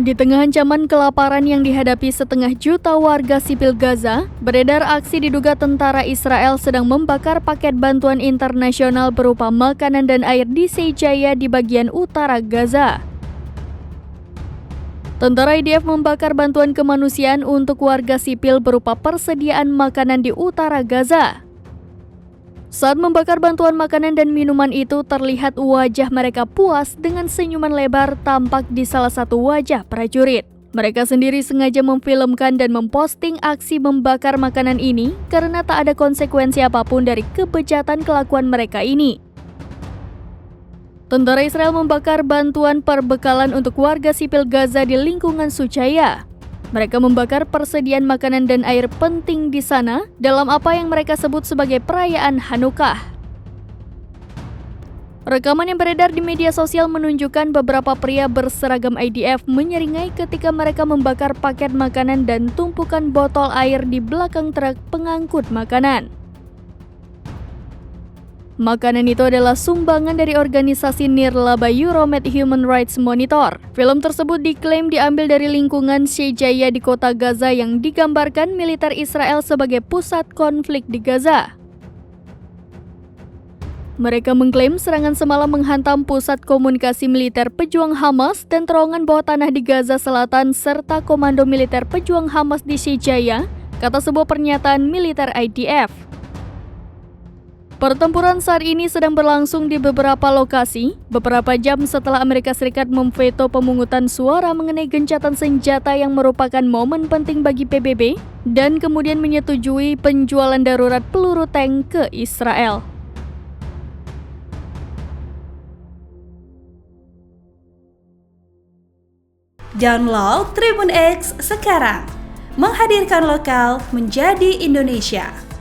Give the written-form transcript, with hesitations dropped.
Di tengah ancaman kelaparan yang dihadapi setengah juta warga sipil Gaza, beredar aksi diduga tentara Israel sedang membakar paket bantuan internasional berupa makanan dan air di Shejaya di bagian utara Gaza. Tentara IDF membakar bantuan kemanusiaan untuk warga sipil berupa persediaan makanan di utara Gaza. Saat membakar bantuan makanan dan minuman itu, terlihat wajah mereka puas dengan senyuman lebar tampak di salah satu wajah prajurit. Mereka sendiri sengaja memfilmkan dan memposting aksi membakar makanan ini karena tak ada konsekuensi apapun dari kebejatan kelakuan mereka ini. Tentara Israel membakar bantuan perbekalan untuk warga sipil Gaza di lingkungan Shejaya. Mereka membakar persediaan makanan dan air penting di sana dalam apa yang mereka sebut sebagai perayaan Hanukkah. Rekaman yang beredar di media sosial menunjukkan beberapa pria berseragam IDF menyeringai ketika mereka membakar paket makanan dan tumpukan botol air di belakang truk pengangkut makanan. Makanan itu adalah sumbangan dari organisasi nirlaba Euromed Human Rights Monitor. Film tersebut diklaim diambil dari lingkungan Shejaya di kota Gaza yang digambarkan militer Israel sebagai pusat konflik di Gaza. Mereka mengklaim serangan semalam menghantam pusat komunikasi militer pejuang Hamas dan terowongan bawah tanah di Gaza Selatan serta komando militer pejuang Hamas di Shejaya, kata sebuah pernyataan militer IDF. Pertempuran saat ini sedang berlangsung di beberapa lokasi, beberapa jam setelah Amerika Serikat memveto pemungutan suara mengenai gencatan senjata yang merupakan momen penting bagi PBB, dan kemudian menyetujui penjualan darurat peluru tank ke Israel. Download Tribun X sekarang, menghadirkan lokal menjadi Indonesia.